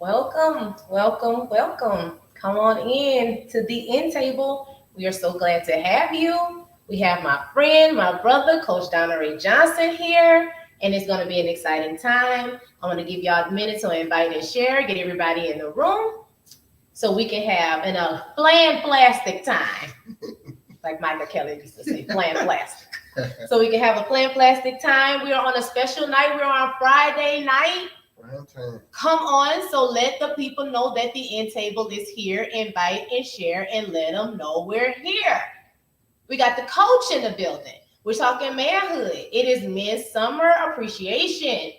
Welcome, welcome, welcome. Come on in to the end table. We are so glad to have you. We have my friend, my brother, Coach Donna Ray Johnson here, and it's going to be an exciting time. I want to give y'all a minute to invite and share, get everybody in the room so we can have a flan plastic time, like Michael Kelly used to say, flan plastic. So we can have a flan plastic time. We are on a special night. We're on Friday night. Come on, so let the people know that the end table is here. Invite and share and let them know we're here. We got the coach in the building. We're talking manhood. It is Men's Summer Appreciation.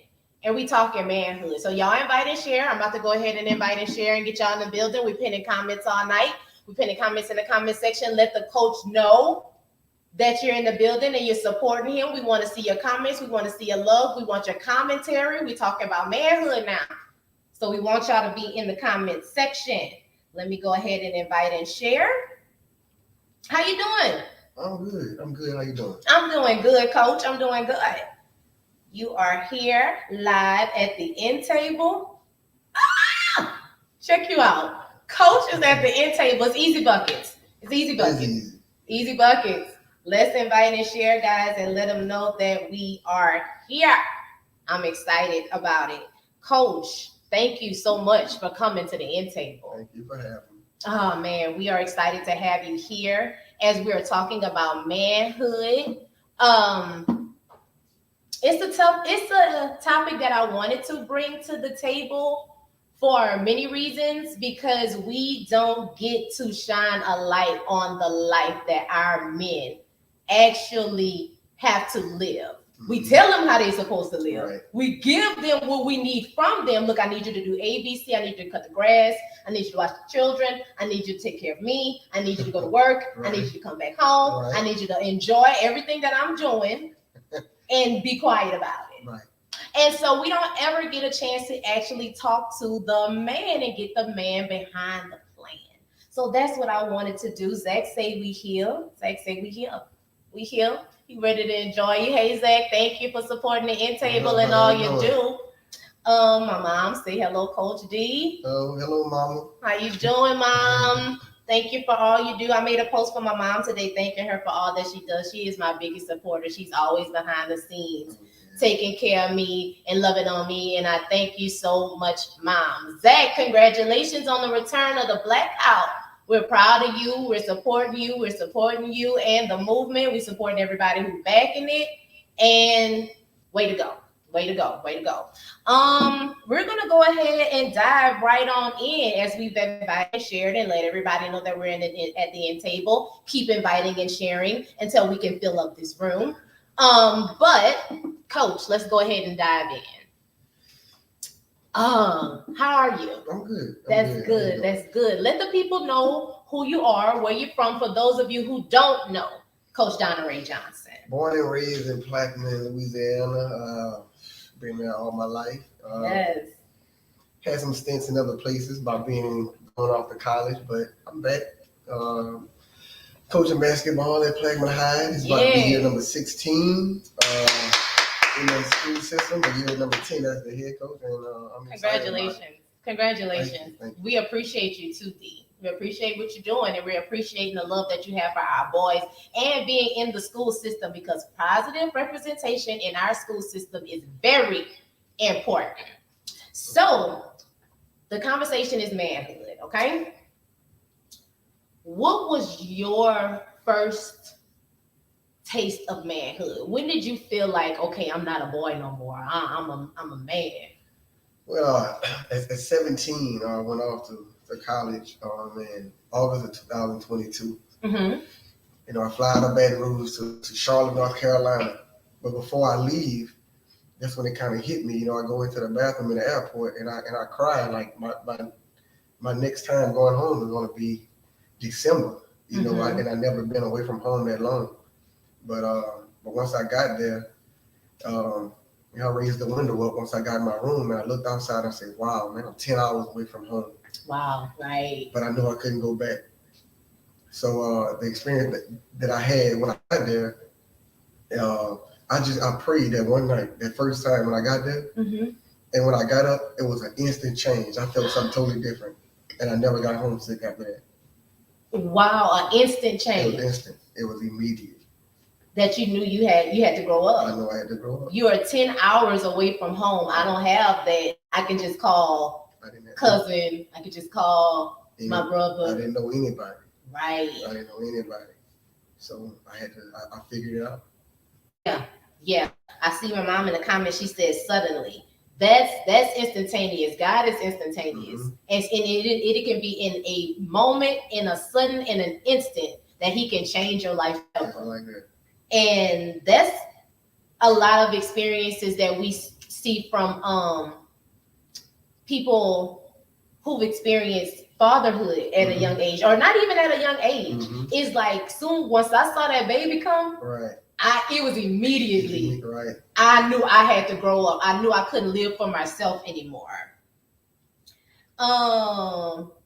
And we talking manhood. So y'all invite and share. I'm about to go ahead and invite and share and get y'all in the building. We pinning comments all night. We pinning comments in the comment section. Let the coach know that you're in the building and you're supporting him. We want to see your comments. We want to see your love. We want your commentary. We talking about manhood now. So we want y'all to be in the comment section. Let me go ahead and invite and share. How you doing? I'm good. I'm good. How you doing? I'm doing good, Coach. I'm doing good. You are here live at the end table. Check you out. Coach is at the end table. It's easy buckets. It's easy buckets. Easy buckets. Let's invite and share, guys, and let them know that we are here. I'm excited about it. Coach, thank you so much for coming to the end table. Thank you for having me. Oh, man, we are excited to have you here as we are talking about manhood. It's a topic that I wanted to bring to the table for many reasons, because we don't get to shine a light on the life that our men actually have to live. We tell them how they're supposed to live. Right. We give them what we need from them. Look, I need you to do A, B, C. I need you to cut the grass. I need you to watch the children. I need you to take care of me. I need you to go to work. Right. I need you to come back home. Right. I need you to enjoy everything that I'm doing and be quiet about it. Right. And so we don't ever get a chance to actually talk to the man and get the man behind the plan. So that's what I wanted to do. Zach say we here. Zach say we here. We here. You ready to enjoy you? Hey, Zach, thank you for supporting the end table and all you do. My mom, say hello, Coach D. Oh, hello, Mama. How you doing, Mom? Thank you for all you do. I made a post for my mom today thanking her for all that she does. She is my biggest supporter. She's always behind the scenes, taking care of me and loving on me. And I thank you so much, Mom. Zach, congratulations on the return of the blackout. We're proud of you. We're supporting you. We're supporting you and the movement. We're supporting everybody who's backing it. And way to go. Way to go. Way to go. We're going to go ahead and dive right on in as we've invited and shared and let everybody know that we're at the end table. Keep inviting and sharing until we can fill up this room. But Coach, let's go ahead and dive in. How are you? I'm good. That's good. That's good. Let the people know who you are, where you're from, for those of you who don't know Coach Donna Ray Johnson. Born and raised in Plaquemine, Louisiana. Been there all my life. Yes. Had some stints in other places by going off to college, but I'm back. Coaching basketball at Plaquemine High. It's about to be year number 16. In the school system, but year number 10 as the head coach, and I'm Congratulations. Thank you. We appreciate you too, D. We appreciate what you're doing, and we're appreciating the love that you have for our boys and being in the school system, because positive representation in our school system is very important. So the conversation is manhood, okay? What was your first taste of manhood? When did you feel like, okay, I'm not a boy no more, I'm a man? Well, at 17, I went off to college in August of 2022. Mm-hmm. I fly out of Baton Rouge to Charlotte, North Carolina. But before I leave, that's when it kind of hit me. I go into the bathroom in the airport and I cry. Like my next time going home is going to be December. Mm-hmm. And I never been away from home that long. But once I got there, I raised the window up once I got in my room, and I looked outside and I said, wow, man, I'm 10 hours away from home. Wow, right. But I knew I couldn't go back. So the experience that I had when I got there, I prayed that one night, that first time when I got there, mm-hmm. And when I got up, it was an instant change. I felt something totally different, and I never got homesick after that. Wow, an instant It change. was instant. It was immediate. That you knew you had to grow up. I know I had to grow up. You are 10 hours away from home. I don't have that. I can just call cousin. I could just call my brother. I didn't know anybody. Right. I didn't know anybody. So I had to, I figured it out. Yeah. I see my mom in the comments. She says suddenly. That's instantaneous. God is instantaneous. And it can be in a moment, in a sudden, in an instant that he can change your life. I like that. And that's a lot of experiences that we see from people who've experienced fatherhood at a young age, or not even at a young age. It's like soon, once I saw that baby come, it was immediately, I knew I had to grow up. I knew I couldn't live for myself anymore.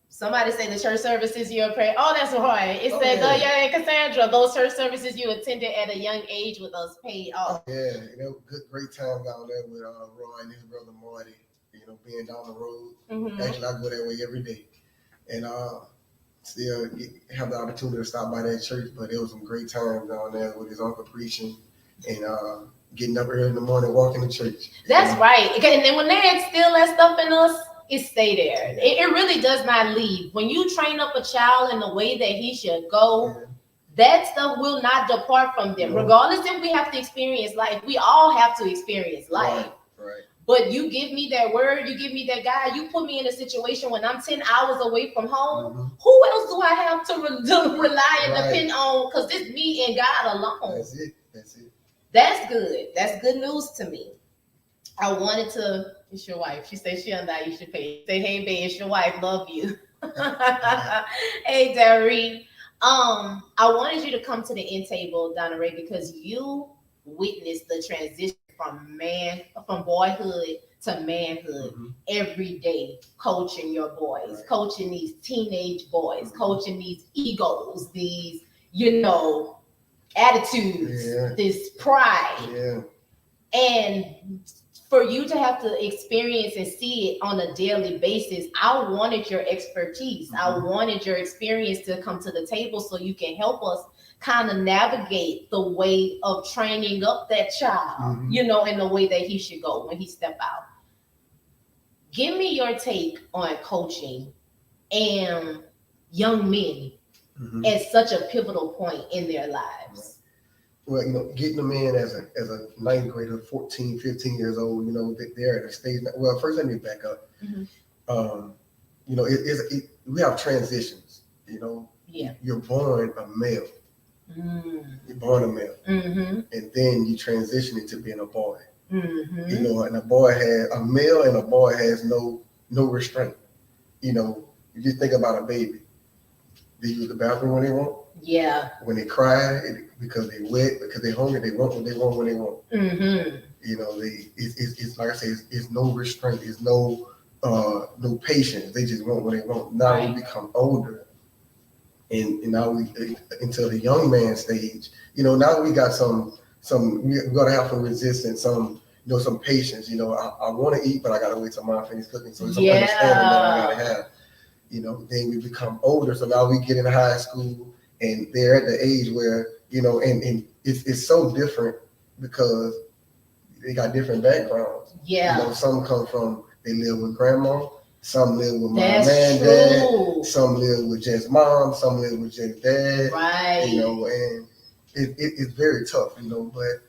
Somebody say the church services you prayer. Oh, that's right. It said, yeah, Cassandra, those church services you attended at a young age with us paid off. Yeah, great time down there with Roy and his brother Marty. Being down the road. Actually, I go that way every day, and still have the opportunity to stop by that church. But it was some great times down there with his uncle preaching and getting up early in the morning, walking to church. That's right. And then when they instill that stuff in us, it stay there. It really does not leave. When you train up a child in the way that he should go, that stuff will not depart from them. Regardless if we have to experience life, we all have to experience life. Right. But you give me that word, you give me that guy, you put me in a situation when I'm 10 hours away from home. Who else do I have to rely and depend on? Because it's me and God alone. That's it. That's good. That's good news to me. I wanted to, it's your wife. She said she understand you should pay. Say, hey, babe, it's your wife. Love you. Hey, Darry. I wanted you to come to the end table, Donna Ray, because you witnessed the transition from boyhood to manhood every day, coaching your boys, coaching these teenage boys, coaching these egos, these, attitudes, this pride. And for you to have to experience and see it on a daily basis, I wanted your expertise. I wanted your experience to come to the table so you can help us kind of navigate the way of training up that child, in the way that he should go when he step out. Give me your take on coaching and young men at such a pivotal point in their lives. Well, getting them in as a ninth grader, 14, 15 years old, they're at a stage. Well, first let me back up. We have transitions. You're born a male. You're born a male, and then you transition into being a boy. And a male and a boy has no restraint. If you think about a baby, they use the bathroom when they want. Yeah. When they cry, because they wet, because they're hungry, they want what they want when they want. It's like I say, it's no restraint, it's no patience. They just want what they want. Now we become older. And now we until the young man stage, now we got we gotta have some resistance, some patience. I want to eat, but I gotta wait till mom finish cooking. So it's some understanding that I gotta have. Then we become older, so now we get in high school, and they're at the age where and it's so different because they got different backgrounds. Some come from they live with grandma. Some live with mom and dad. Some live with just mom. Some live with just dad. Right. And it's very tough, but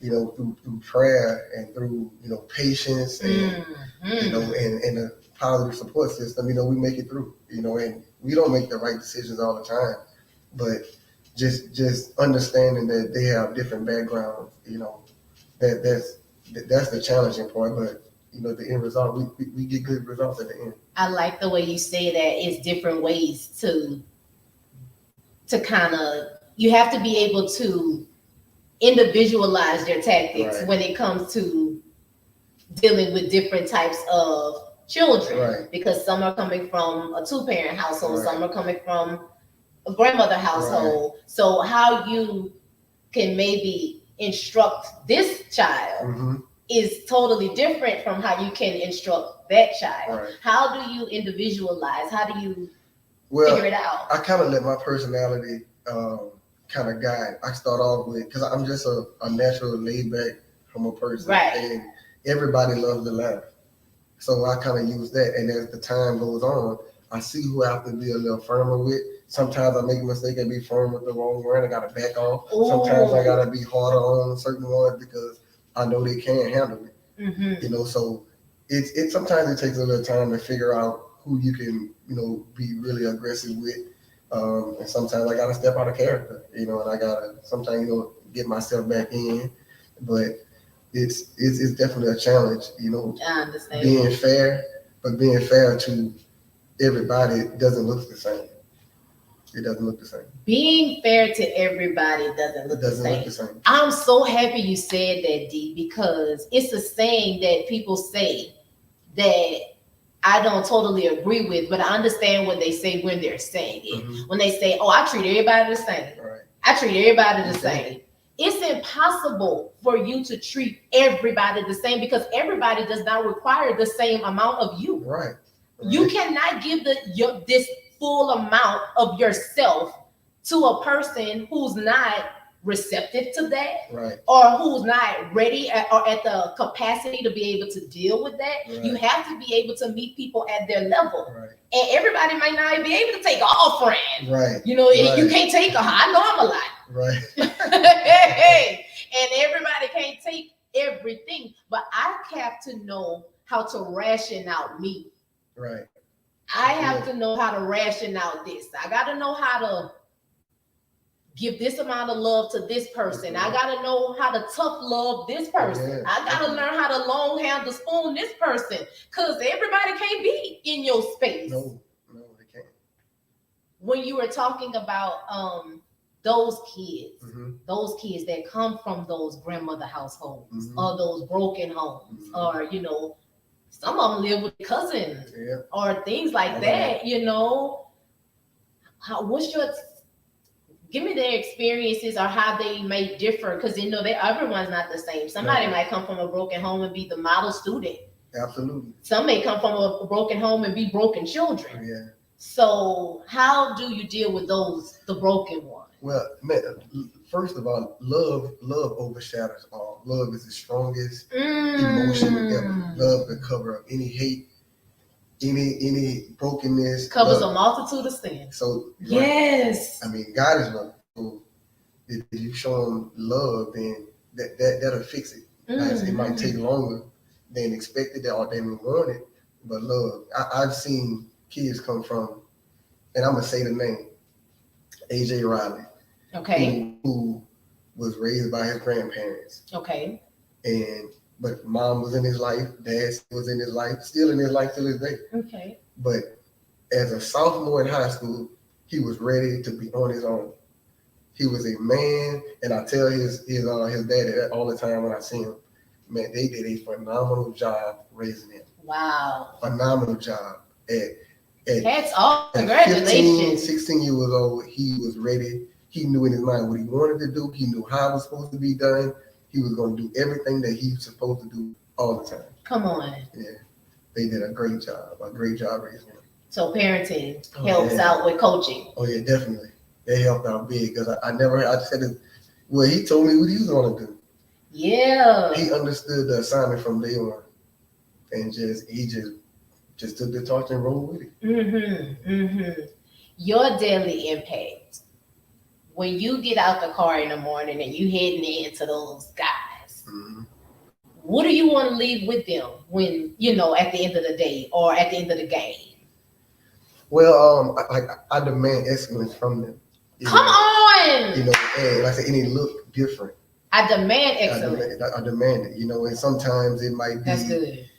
through prayer and through patience and and a positive support system, we make it through. And we don't make the right decisions all the time, but just understanding that they have different backgrounds. That's the challenging part, but. The end result, we get good results at the end. I like the way you say that. It's different ways to kind of, you have to be able to individualize your tactics when it comes to dealing with different types of children, because some are coming from a 2-parent household, some are coming from a grandmother household. So how you can maybe instruct this child is totally different from how you can instruct that child. Right. How do you individualize? How do you figure Well, it out? I kind of let my personality kind of guide. I start off with, because I'm just a natural laid back, humble person. Right. And everybody loves to laugh. So I kind of use that. And as the time goes on, I see who I have to be a little firmer with. Sometimes I make a mistake and be firm with the wrong word. I got to back off. Ooh. Sometimes I got to be harder on certain ones because I know they can't handle it. Mm-hmm. You know, so it sometimes it takes a little time to figure out who you can, you know, be really aggressive with. And sometimes I got to step out of character, you know, and I got to sometimes, you know, get myself back in. But it's definitely a challenge, you know, I understand. being fair, but being fair to everybody doesn't look the same. It doesn't look the same. Being fair to everybody doesn't look the same. I'm so happy you said that, D, because it's a saying that people say that I don't totally agree with, but I understand what they say when they're saying it. Mm-hmm. When they say, oh, I treat everybody the same. Right. I treat everybody the same. It's impossible for you to treat everybody the same because everybody does not require the same amount of you. Right. You cannot give this full amount of yourself to a person who's not receptive to that, right, or who's not ready or at the capacity to be able to deal with that. Right. You have to be able to meet people at their level. Right. And everybody might not be able to take all friends. Right. You know, right. You can't take I know I'm a lot. Right. Hey, and everybody can't take everything, but I have to know how to ration out me. Right. I have to know how to ration out this. I got to know how to give this amount of love to this person. I got to know how to tough love this person. I got to learn how to long handle spoon this person, because everybody can't be in your space. No, they can't. When you were talking about those kids, those kids that come from those grandmother households, or those broken homes, or, you know, some of them live with cousins, or things like that, you know. Give me their experiences or how they may differ, because, you know, everyone's not the same. Somebody might come from a broken home and be the model student. Absolutely. Some may come from a broken home and be broken children. Yeah. So how do you deal with the broken ones? Well, man, first of all, love overshadows all. Love is the strongest emotion ever. Love can cover up any hate, any brokenness. Covers a multitude of sins. So yes, I mean, God is love. So if you show him love, then that'll fix it. It might take longer than expected or than wanted, but love. I've seen kids come from, and I'm gonna say the name, AJ Riley. Okay. Who was raised by his grandparents. Okay. But mom was in his life, dad was in his life, still in his life till this day. Okay. But as a sophomore in high school, he was ready to be on his own. He was a man, and I tell his daddy all the time when I see him, man, they did a phenomenal job raising him. Wow. Phenomenal job. Hats off. Congratulations. 16 years old, he was ready. He knew in his mind what he wanted to do. He knew how it was supposed to be done. He was going to do everything that he was supposed to do all the time. Come on. Yeah. They did a great job raising him. So parenting helps out with coaching. Oh, yeah, definitely. They helped out big, because I said it. Well, he told me what he was going to do. Yeah. He understood the assignment from day one, and he just took the torch and rolled with it. Your daily impact. When you get out the car in the morning and you heading into those guys, what do you want to leave with them when, you know, at the end of the day or at the end of the game? Well, I demand excellence from them. Come on! You know, and like I said, and it look different. I demand excellence. I demand it, you know, and sometimes it might be. That's good.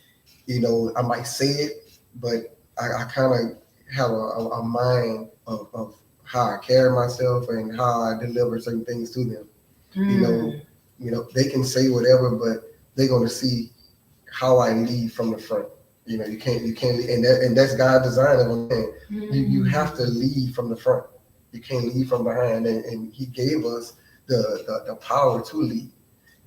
You know, I might say it, but I kind of have a mind of how I carry myself and how I deliver certain things to them. You know, they can say whatever, but they're going to see how I lead from the front. You know, you can't, and that's God's design of a man. You have to lead from the front. You can't lead from behind, and He gave us the power to lead.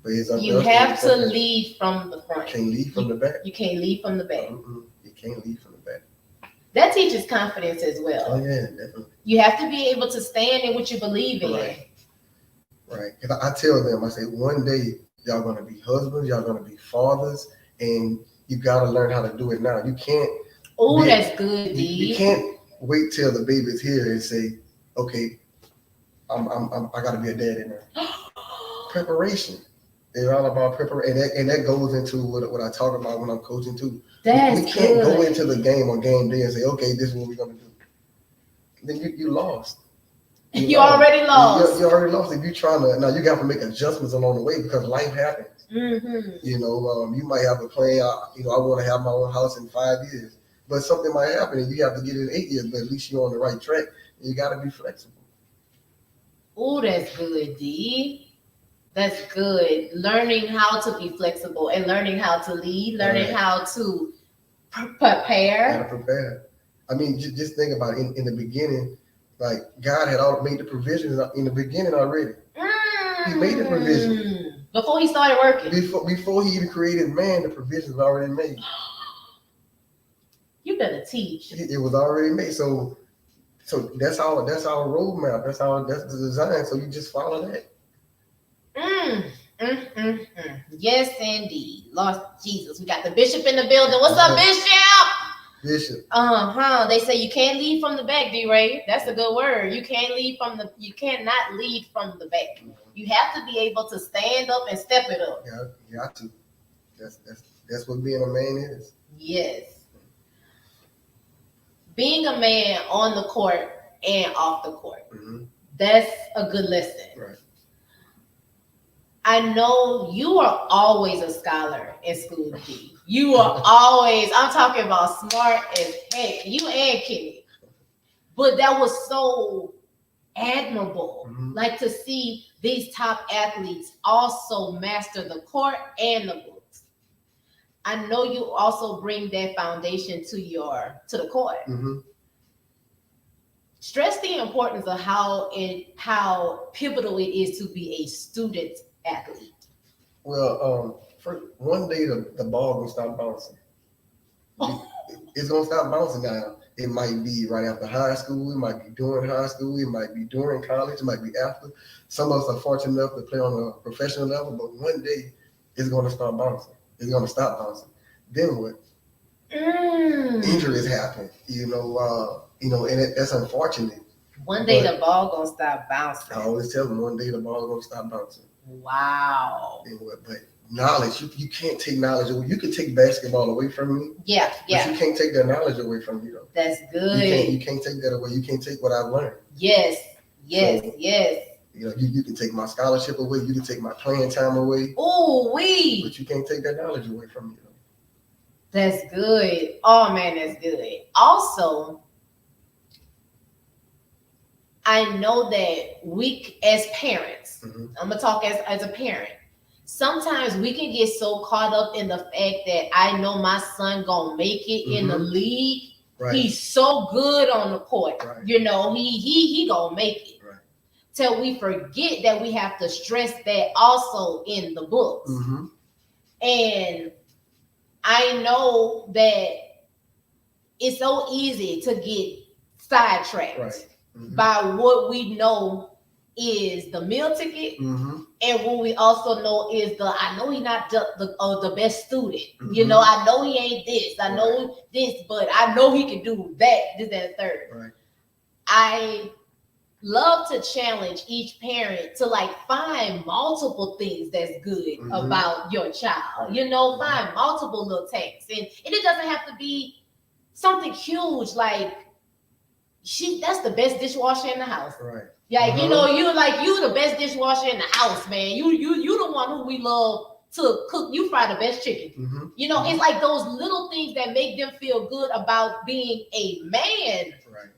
But it's up You to us have to something. lead from the front. You can't lead from the back. You can't lead from the back. You can't lead from the back. That teaches confidence as well. Oh yeah, definitely. You have to be able to stand in what you believe in. Right. Because I tell them, I say, one day y'all gonna be husbands, y'all gonna be fathers, and you gotta learn how to do it now. You can't. Oh, that's good, D. You can't wait till the baby's here and say, okay, I gotta be a daddy now. Preparation. It's all about preparation, and that goes into what I talk about when I'm coaching too. We can't go into the game on game day and say, okay, this is what we're gonna do. Then you lost. You already lost. You already lost. If you're trying to, now you got to make adjustments along the way because life happens. Mm-hmm. You might have a plan. I want to have my own house in 5 years, but something might happen and you have to get it in 8 years. But at least you're on the right track. And you got to be flexible. Oh, that's good, D. That's good. Learning how to be flexible and learning how to lead, learning how to prepare. Got to prepare. I mean, just think about it. In the beginning, like God had made the provisions in the beginning already. He made the provision before he started working. Before he even created man, the provisions were already made. You better teach. It was already made. So that's our roadmap. That's the design. So you just follow that. Yes, indeed. Lord Jesus, we got the bishop in the building. What's up, Bishop? Bishop. They say you can't lead from the back, D-Ray. That's a good word. You cannot lead from the back. You have to be able to stand up and step it up. Yeah, you have to. That's what being a man is. Yes. Being a man on the court and off the court. Mm-hmm. That's a good lesson. Right. I know you are always a scholar in school, D. You are always, I'm talking about smart as heck. You and Kenny. But that was so admirable. Mm-hmm. Like to see these top athletes also master the court and the books. I know you also bring that foundation to the court. Mm-hmm. Stress the importance of how pivotal it is to be a student athlete. Well, one day the ball gonna stop bouncing. It's gonna stop bouncing now. It might be right after high school. It might be during high school. It might be during college. It might be after. Some of us are fortunate enough to play on a professional level, but one day it's gonna start bouncing. It's gonna stop bouncing. Then what? Injuries happen. And that's unfortunate. One day the ball gonna stop bouncing. I always tell them one day the ball gonna stop bouncing. Wow. But knowledge, you can't take knowledge away. You can take basketball away from me. Yeah. But you can't take that knowledge away from me though. That's good. You can't take that away. You can't take what I've learned. Yes. So, you can take my scholarship away. You can take my playing time away. But you can't take that knowledge away from me though. That's good. Oh man, that's good. Also, I know that we as parents, I'm gonna talk as a parent. Sometimes we can get so caught up in the fact that I know my son gonna make it in the league. Right. He's so good on the court. Right. He gonna make it. Right. Till we forget that we have to stress that also in the books. And I know that it's so easy to get sidetracked by what we know is the meal ticket, and what we also know is I know he's not the best student. I know he ain't this. I know this, but I know he can do that, this, and third. Right. I love to challenge each parent to find multiple things that's good about your child. Find multiple little things, and it doesn't have to be something huge that's the best dishwasher in the house. Right. Yeah, you the best dishwasher in the house, man. You the one who we love to cook. You fry the best chicken. It's like those little things that make them feel good about being a man. Right.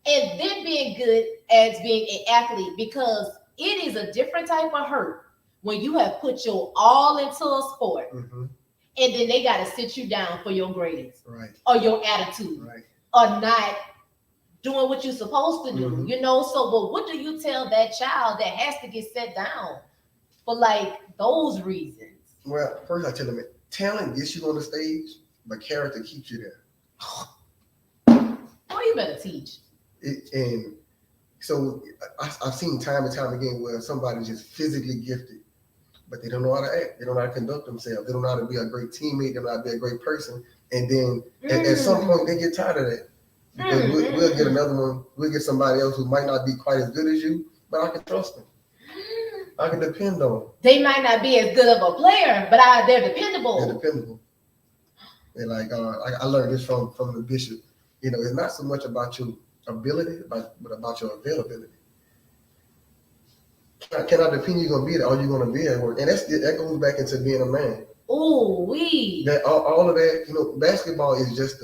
And then being good as being an athlete, because it is a different type of hurt when you have put your all into a sport, and then they got to sit you down for your grades, or your attitude, or not doing what you're supposed to do. So, but what do you tell that child that has to get set down? for like those reasons. Well, first I tell them, talent gets you on the stage, but character keeps you there. Oh, you better teach. And so I've seen time and time again where somebody's just physically gifted, but they don't know how to act. They don't know how to conduct themselves. They don't know how to be a great teammate. They don't know how to be a great person. And then at some point they get tired of that. Because we'll get another one. We'll get somebody else who might not be quite as good as you, but I can trust them. I can depend on them. They might not be as good of a player, but they're dependable. They're dependable. And like I learned this from the bishop. You know, it's not so much about your ability, but about your availability. Can I depend you're gonna be there? Are you gonna be at work? And that goes back into being a man. Ooh, wee. That all of that, you know, basketball is just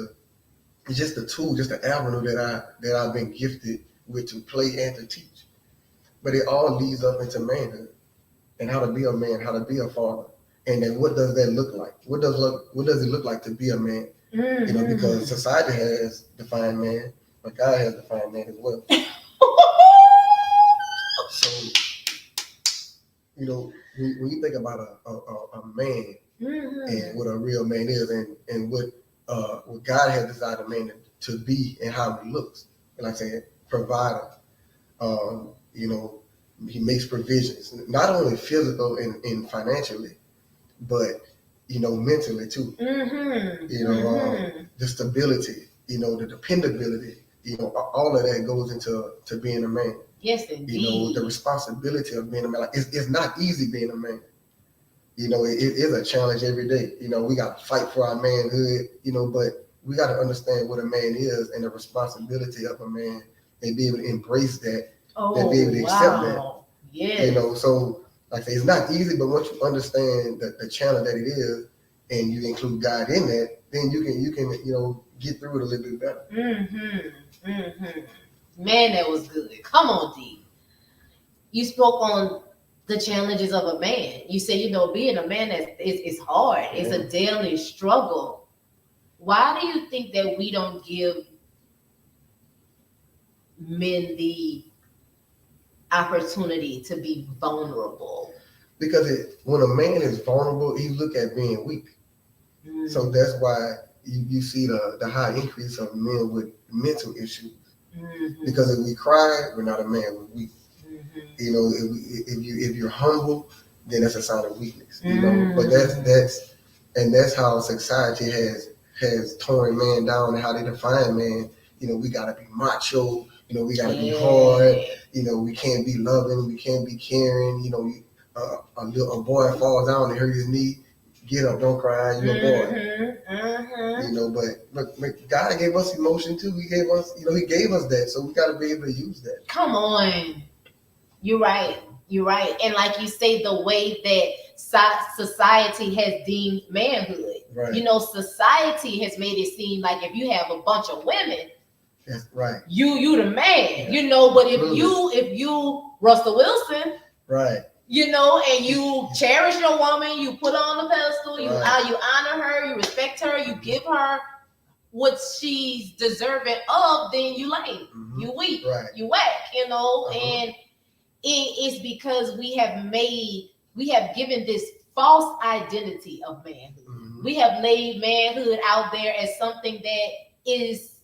a tool, just an avenue that I've been gifted with to play and to teach. But it all leads up into manhood and how to be a man, how to be a father, and then what does that look like? What does it look like to be a man? Mm-hmm. You know, because society has defined man, but God has defined man as well. So, you know, when you think about a man and what a real man is, and what God has designed a man to be and how he looks, and like I said, provider. You know, he makes provisions, not only physical and financially, but you know, mentally too. You know, the stability, you know, the dependability, you know, all of that goes into being a man. Yes, indeed. You know, the responsibility of being a man. Like, it's not easy being a man. You know, it is a challenge every day. You know, we got to fight for our manhood, you know, but we got to understand what a man is and the responsibility of a man and be able to embrace that and be able to accept that. Yes. You know, so like I say, it's not easy, but once you understand the challenge that it is and you include God in that, then you can, you know, get through it a little bit better. Man, that was good. Come on, D. You spoke on the challenges of a man. You said, you know, being a man is hard. It's a daily struggle. Why do you think that we don't give men the opportunity to be vulnerable? Because when a man is vulnerable, he look at being weak. So that's why you see the high increase of men with mental issues. Because if we cry, we're not a man, we're weak. You know, if you're humble, then that's a sign of weakness. You know, but that's how society has torn man down and how they define man. You know, we gotta be macho. You know, we gotta be hard. You know, we can't be loving. We can't be caring. You know, a boy falls down and hurt his knee. Get up, don't cry. You're a boy. You know, but look, God gave us emotion too. He gave us that. So we got to be able to use that. Come on. You're right. And like you say, the way that society has deemed manhood. Right. You know, society has made it seem like if you have a bunch of women, that's right. You the man. Yeah. You know, but if you Russell Wilson, right. You know, and you cherish your woman, you put her on the pedestal, you honor her, you respect her, you give her what she's deserving of, then you lame, you weak, you whack, you know, and it's because we have given this false identity of manhood. We have laid manhood out there as something that is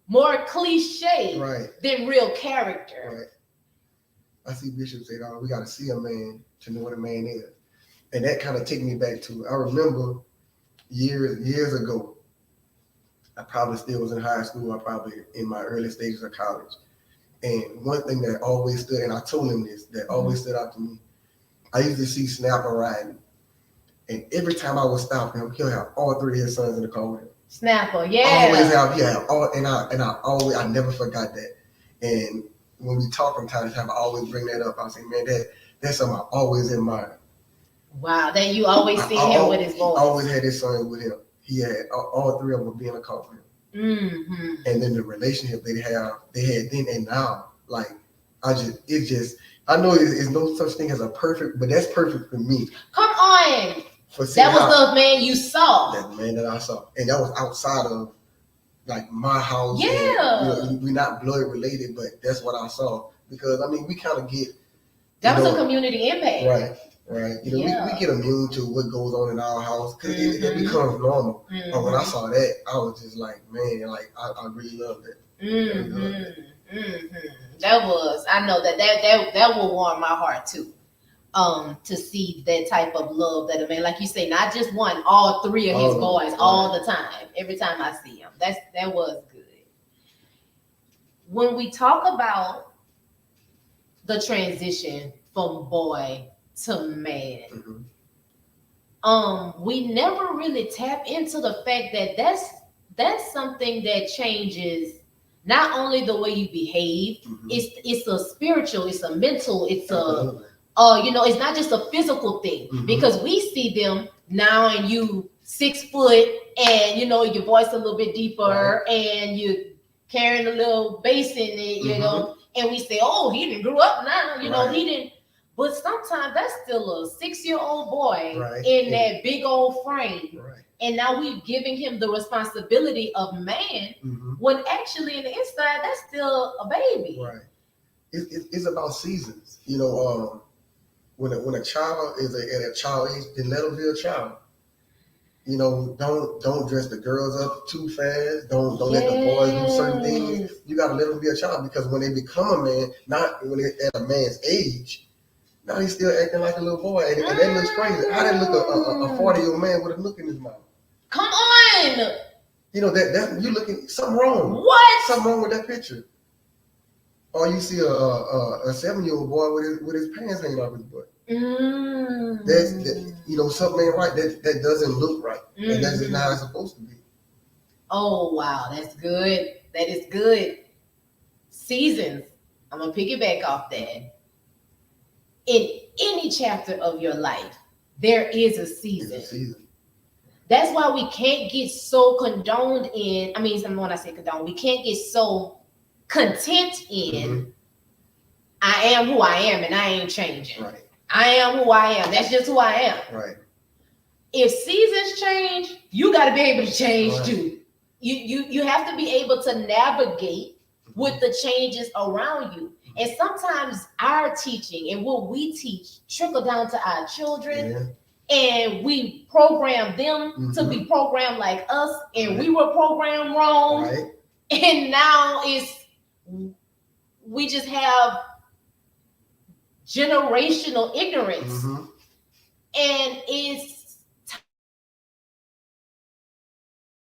more cliche than real character. Right. I see Bishop say, we got to see a man to know what a man is. And that kind of take me back to, I remember years ago, I probably still was in high school, I probably in my early stages of college. And one thing that always stood, and I told him this, that always stood out to me, I used to see Snapper riding. And every time I would stop him, he'll have all three of his sons in the car with him. Snapper, yeah. Always have all, and I never forgot that. And when we talk from time to time, I always bring that up. I say, man, that's something I always admire. Wow, that you always see him with his boys. I always had his son with him. He had all three of them being a car for him. And then the relationship they had then and now, like, I know it's no such thing as a perfect, but that's perfect for me. Come on. That was the man you saw. That man that I saw. And that was outside of like my house. Yeah. And, we're not blood related, but that's what I saw. Because I mean, we kind of get That was a community impact. Right. Right. You know, we get immune to what goes on in our house because it becomes normal. But when I saw that, I was just like, man, like I really loved it. That was, I know that will warm my heart too. To see that type of love that a man, like you say, not just one, all three of his boys, all the time, every time I see him. That was good. When we talk about the transition from boy to man, we never really tap into the fact that that's something that changes not only the way you behave, it's a spiritual, it's a mental, it's a it's not just a physical thing, because we see them now and you 6 foot and your voice a little bit deeper and you carrying a little bass in it, and we say, oh, he didn't grow up now, he didn't. But sometimes that's still a 6-year-old boy in that big old frame. And now we're giving him the responsibility of man, when actually in the inside, that's still a baby. Right. It's about seasons. When a child is at a child age, then let them be a child. Don't dress the girls up too fast. Don't let the boys do certain things. You got to let them be a child, because when they become a man, not when they're at a man's age, now he's still acting like a little boy, and that looks crazy. How did look a 40-year-old man with a look in his mouth? Come on. That you looking something wrong. What? Something wrong with that picture. Or you see a 7-year-old boy with his pants hanging off his butt. That's something ain't right. That doesn't look right. And that's just not how it's supposed to be. Oh wow, that's good. That is good. Seasons. I'm gonna piggyback off that. In any chapter of your life, there is a season. That's why we can't get so condoned in. When I say condoned, we can't get so content in. I am who I am, and I ain't changing. Right. I am who I am. That's just who I am. Right. If seasons change, you got to be able to change too. You have to be able to navigate with the changes around you. And sometimes our teaching and what we teach trickle down to our children, and we program them to be programmed like us, and we were programmed wrong. Right. And now we just have generational ignorance, and it's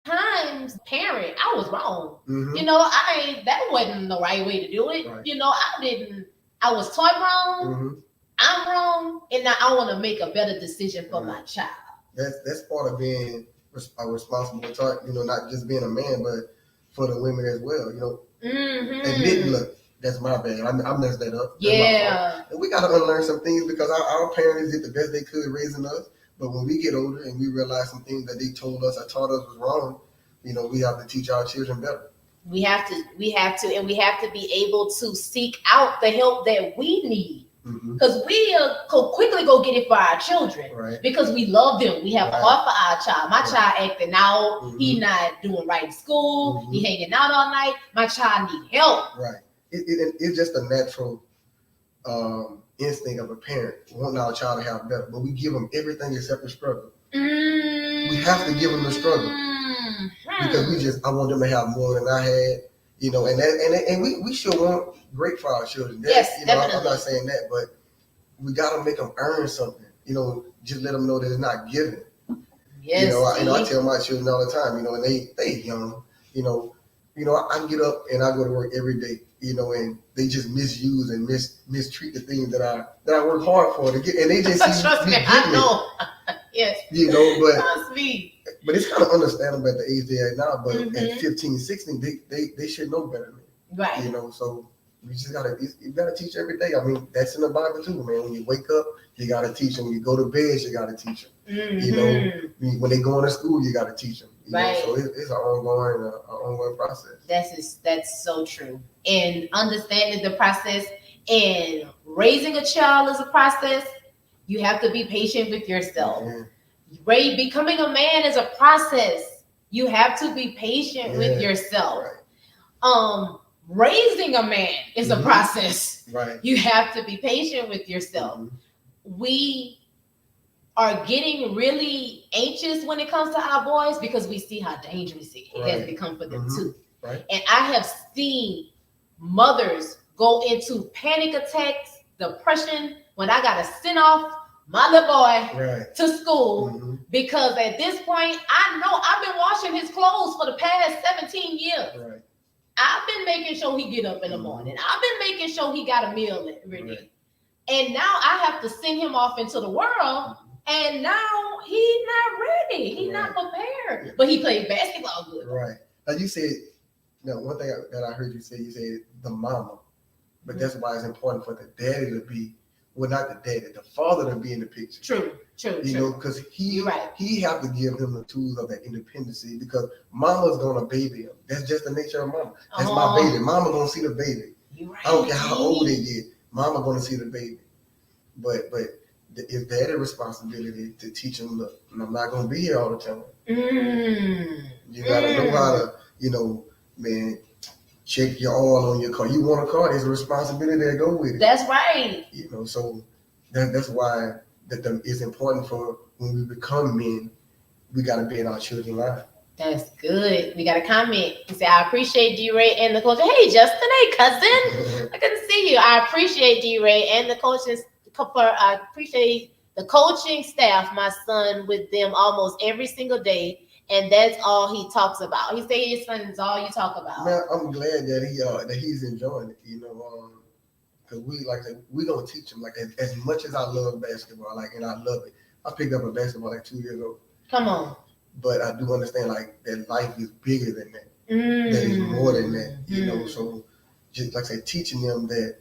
times parent, I was wrong. That wasn't the right way to do it. Right. I was taught wrong. I'm wrong, and now I want to make a better decision for my child. That's part of being a responsible adult. Not just being a man, but for the women as well. Admitting, look, that's my bad. I messed that up. And we got to unlearn some things, because our parents did the best they could raising us. But when we get older and we realize some things that they told us or taught us was wrong, we have to teach our children better. We have to, and we have to be able to seek out the help that we need. Because we quickly go get it for our children, because we love them. We have a heart for our child. My child acting out. He not doing right in school. He hanging out all night. My child need help. Right. It's just a natural instinct of a parent wanting our child to have better, but we give them everything except the struggle. We have to give them the struggle, because I want them to have more than I had, and we should want great for our children. Yes, definitely. I'm not saying that, but we got to make them earn something. Just let them know that it's not given. Yes. I tell my children all the time, and they young, I get up and I go to work every day, and they just misuse and mistreat the things that I work hard for to get, and they just trust me, I know. Yes. But trust me. But it's kind of understandable at the age they're at now. But at 15, 16, they should know better than me. Right. So you just gotta teach every day. That's in the Bible too, man. When you wake up, you gotta teach them. When you go to bed, you gotta teach them. When they go into school, you gotta teach them. So it's an ongoing process. That's so true. And understanding the process and raising a child is a process. You have to be patient with yourself. Becoming a man is a process. You have to be patient with yourself. Right. raising a man is a process. Right. You have to be patient with yourself. We are getting really anxious when it comes to our boys because we see how dangerous it has become for them too. Right. And I have seen mothers go into panic attacks, depression, when I gotta send off my little boy to school because at this point, I know I've been washing his clothes for the past 17 years. Right. I've been making sure he get up in the morning. I've been making sure he got a meal ready. Right. And now I have to send him off into the world, and now he's not ready. He's not prepared. But he played basketball good. Right. Now you said, one thing that I heard you say the mama. But that's why it's important for the daddy to be, well, not the daddy, the father to be in the picture. True. You know, because he have to give him the tools of that independency because mama's gonna baby him. That's just the nature of mama. That's my baby. Mama gonna see the baby. Right. I don't care how old they get. Mama gonna see the baby. But it's daddy's responsibility to teach him, look, I'm not gonna be here all the time. You gotta know how to, man, check your oil on your car. You want a car, there's a responsibility to go with it. That's right. So that's why it's important for when we become men, we got to be in our children's lives. That's good. We got a comment. He said, I appreciate D-Ray and the coach. Hey, Justin, hey, cousin. I couldn't see you. I appreciate D-Ray and the coaches. I appreciate the coaching staff, my son, with them almost every single day. And that's all he talks about. He said his son is all you talk about. Man, I'm glad that he's enjoying it, because we gonna teach him as much as I love basketball, and I love it. I picked up a basketball 2 years old. Come on. But I do understand that life is bigger than that. That is more than that, So just like I said, teaching them that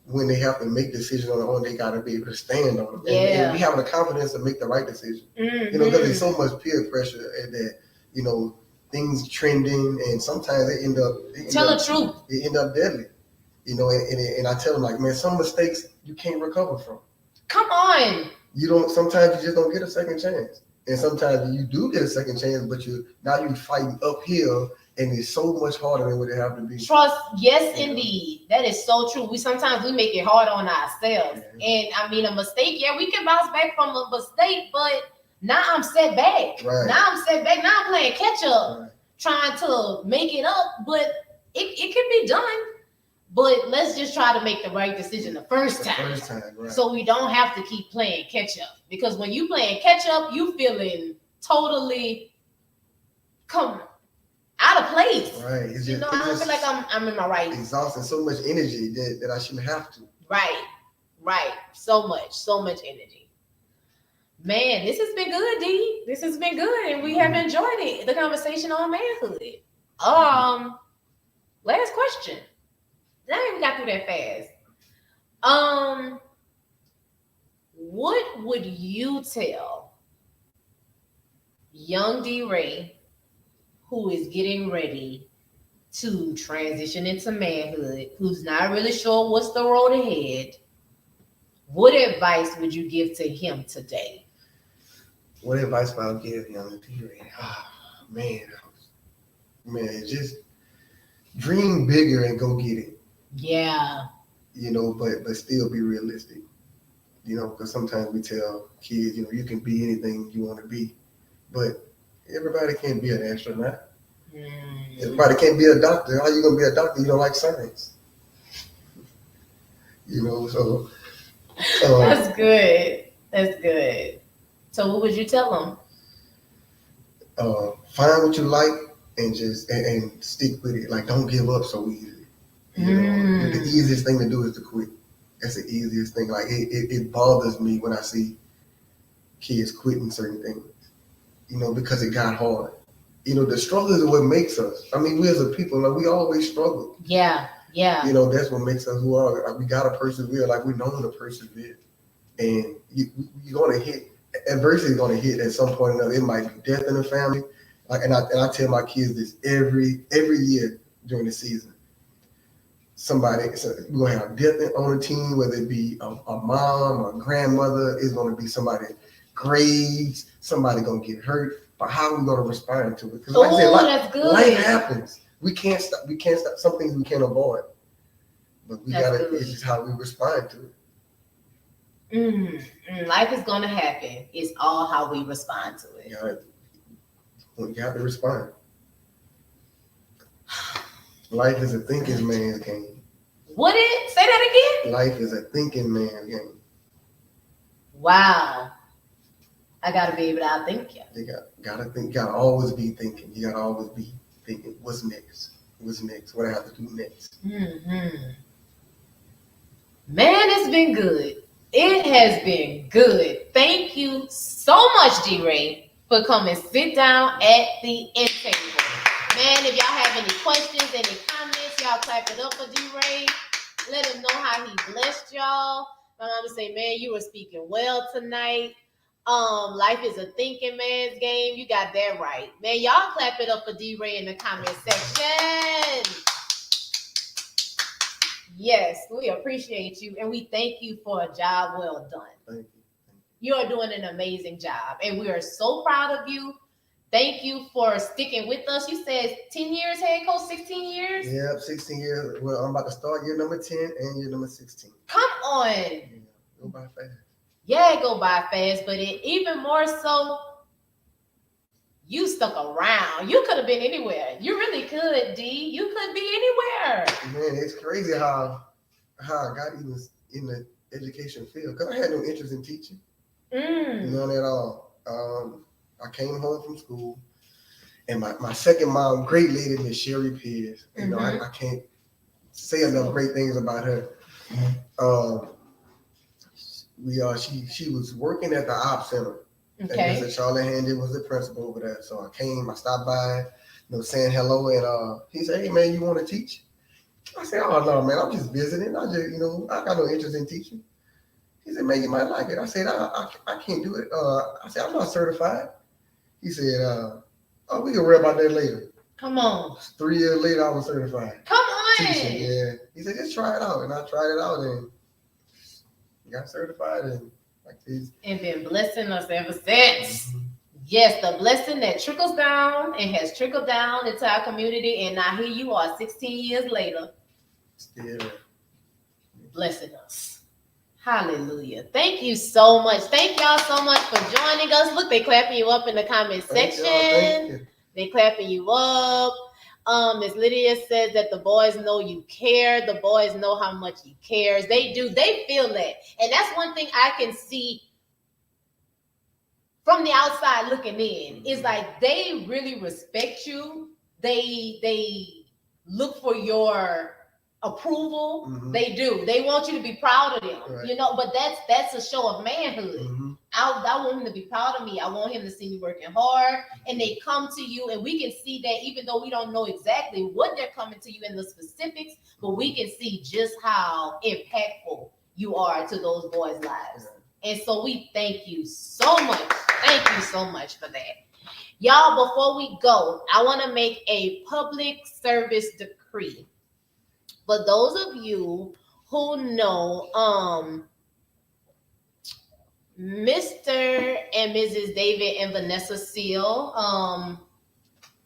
when they have to make decisions on their own, they gotta be able to stand on them. And we have the confidence to make the right decision. Because there's so much peer pressure and that, things trending, and sometimes they end up tell the truth. They end up deadly. And I tell them man, some mistakes you can't recover from. Come on. Sometimes you just don't get a second chance. And sometimes you do get a second chance, but you're fighting uphill, and it's so much harder than what it have to be. Trust, yes, indeed. That is so true. We make it hard on ourselves. And a mistake, we can bounce back from a mistake, but now I'm set back. Right. Now I'm set back. Now I'm playing catch up, trying to make it up, but it can be done. But let's just try to make the right decision the first time. Right. So we don't have to keep playing catch up. Because when you playing catch up, you feeling totally out of place. Right. I don't feel like I'm in my right. Exhausting so much energy that I shouldn't have to. Right. So much energy. Man, this has been good, D. This has been good, and we have enjoyed it. The conversation on manhood. Last question. I even got through that fast. What would you tell young D-Ray who is getting ready to transition into manhood, who's not really sure what's the road ahead? What advice would you give to him today? What advice would I give young D-Ray? Man, just dream bigger and go get it. Yeah. But still be realistic. Because sometimes we tell kids, you can be anything you want to be, but everybody can't be an astronaut. Everybody can't be a doctor. How you gonna be a doctor? You don't like science. So. That's good. So what would you tell them? Find what you like and just and stick with it. Don't give up so easy. The easiest thing to do is to quit. That's the easiest thing. It bothers me when I see kids quitting certain things, because it got hard. The struggle is what makes us. We as a people, we always struggle. Yeah. That's what makes us who are. We gotta persevere. We're known to persevere, and you're gonna hit. Adversity is gonna hit at some point or another. It might be death in the family. And I tell my kids this every year during the season. We're gonna have death on the team, whether it be a mom or a grandmother. It's gonna be somebody grades. Somebody gonna get hurt. but how are we going to respond to it? Because like I said, that's good. Life happens. We can't stop. Some things we can't avoid, but we gotta. Good. It's just how we respond to it. Life is gonna happen. It's all how we respond to it. You have to respond. Life is a thinking man's game. Would it? Say that again. Life is a thinking man's game. Wow. I gotta be able to outthink you. You gotta think. Gotta always be thinking. You gotta always be thinking. What's next? What's next? What I have to do next? Man, it's been good. It has been good. Thank you so much, D-Ray, for coming sit down at the end table. Man, if y'all have any questions, any comments, y'all clap it up for D-Ray. Let him know how he blessed y'all. My mama say, man, you were speaking well tonight. Life is a thinking man's game. You got that right. Man, y'all clap it up for D-Ray in the comment section. Yes, we appreciate you, and we thank you for a job well done. Thank you. You are doing an amazing job, and we are so proud of you. Thank you for sticking with us. You said 10 years, head coach, 16 years? Yeah, 16 years. Well, I'm about to start year number 10 and year number 16. Come on. Yeah, go by fast. Yeah, it go by fast, but even more so, you stuck around. You could have been anywhere. You really could, D. You could be anywhere. Man, it's crazy how I got even in the education field, because I had no interest in teaching. None at all. I came home from school, and my second mom, great lady, Miss Sherry Pierce. You know, I can't say enough great things about her. She was working at the op center. Okay. And Mr. Charlie Handy was the principal over there. So I came, I stopped by, saying hello, and he said, "Hey man, you want to teach?" I said, "Oh no, man, I'm just visiting. I got no interest in teaching." He said, "Man, you might like it." I said, I can't do it. I said, "I'm not certified." He said, "Oh, we can worry about that later." Come on. 3 years later, I was certified. Come on. Teaching, yeah. He said, "Just try it out," and I tried it out and got certified and. And been blessing us ever since. Yes, the blessing that trickles down and has trickled down into our community. And now here you are 16 years later. Still blessing us. Hallelujah. Thank you so much. Thank y'all so much for joining us. Look, they clapping you up in the comment section. They clapping you up. Miss Lydia says that the boys know you care. The boys know how much you cares. They do. They feel that. And that's one thing I can see from the outside looking in. Is like they really respect you. They look for your approval. They do. They want you to be proud of them. Right. But that's a show of manhood. I want him to be proud of me. I want him to see me working hard. And they come to you, and we can see that even though we don't know exactly what they're coming to you in the specifics, but we can see just how impactful you are to those boys' lives. And so we thank you so much. Thank you so much for that. Y'all, before we go, I want to make a public service decree. For those of you who know, Mr. and Mrs. David and Vanessa Seal,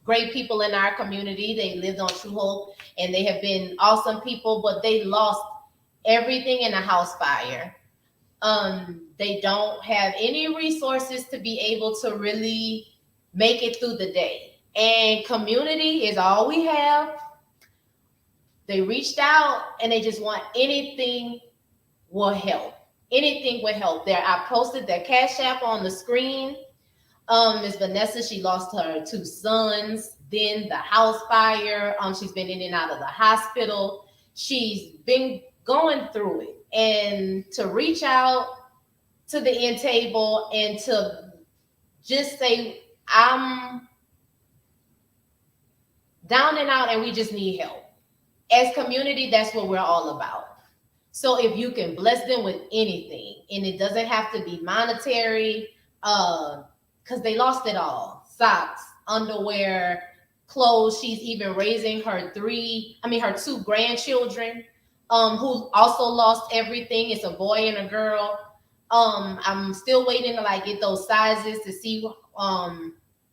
great people in our community. They lived on True Hope, and they have been awesome people, but they lost everything in a house fire. They don't have any resources to be able to really make it through the day. And community is all we have. They reached out, and they just want anything will help. Anything will help. I posted their Cash App on the screen. Miss Vanessa, she lost her 2 sons. Then the house fire. She's been in and out of the hospital. She's been going through it. And to reach out to the end table and to just say, I'm down and out, and we just need help. As community, that's what we're all about. So if you can bless them with anything, and it doesn't have to be monetary, because they lost it all. Socks, underwear, clothes. She's even raising her 2 grandchildren, who also lost everything. It's a boy and a girl. I'm still waiting to get those sizes to see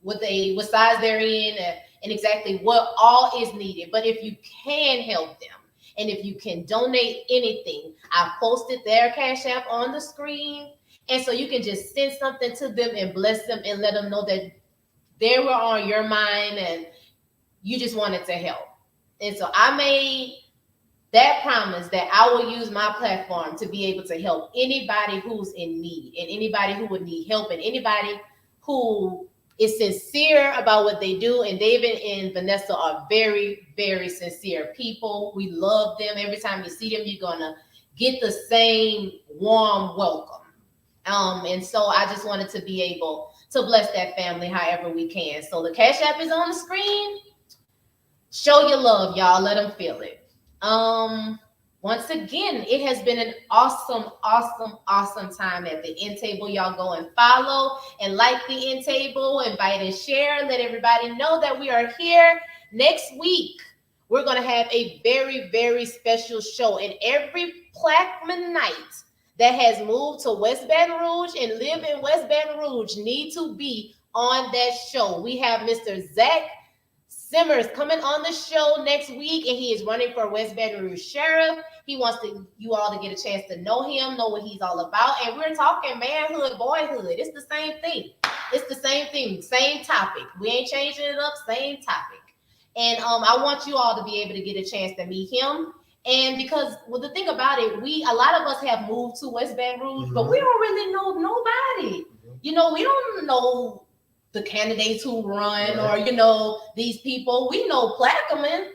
what size they're in, and exactly what all is needed. But if you can help them, and if you can donate anything, I posted their Cash App on the screen. And so you can just send something to them and bless them and let them know that they were on your mind and you just wanted to help. And so I made that promise that I will use my platform to be able to help anybody who's in need, and anybody who would need help, and anybody who is sincere about what they do. And David and Vanessa are very, very sincere people. We love them. Every time you see them, you're gonna get the same warm welcome. And so I just wanted to be able to bless that family however we can. So the Cash App is on the screen. Show your love, y'all. Let them feel it. Once again, it has been an awesome time at the End Table. Y'all go and follow and like the End Table, invite and share, let everybody know that we are here. Next week, we're going to have a very, very special show. And every Plaquemine-nite that has moved to West Baton Rouge and live in West Baton Rouge need to be on that show. We have Mr. Zach Simmers coming on the show next week, and he is running for West Baton Rouge Sheriff. He wants you all to get a chance to know him, know what he's all about. And we're talking manhood, boyhood. It's the same thing. It's the same thing, same topic. We ain't changing it up, same topic. And I want you all to be able to get a chance to meet him. And because the thing about it, a lot of us have moved to West Baton Rouge, but we don't really know nobody. We don't know the candidates who run, right, or these people. We know Plaquemine,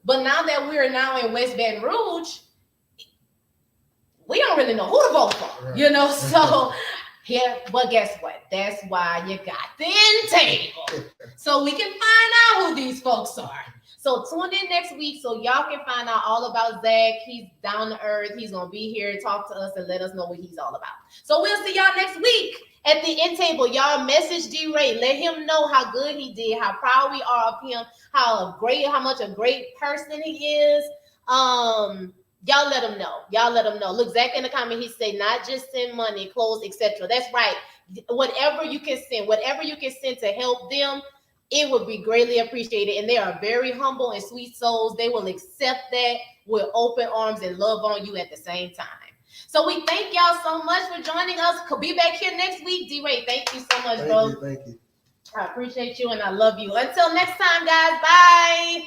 but now that we're now in West Baton Rouge, we don't really know who to vote for. Right. So yeah, but guess what? That's why you got the End Table, so we can find out who these folks are. So tune in next week so y'all can find out all about Zach. He's down to earth. He's gonna be here to talk to us and let us know what he's all about. So we'll see y'all next week at the End Table. Y'all message D-Ray. Let him know how good he did, how proud we are of him, how much a great person he is. Y'all let him know. Look, Zach in the comment, he said, not just send money, clothes, etc. That's right. Whatever you can send to help them, it would be greatly appreciated. And they are very humble and sweet souls. They will accept that with open arms and love on you at the same time. So we thank y'all so much for joining us. Could be back here next week. D-Ray, thank you so much, bro. Thank you. I appreciate you and I love you. Until next time, guys. Bye.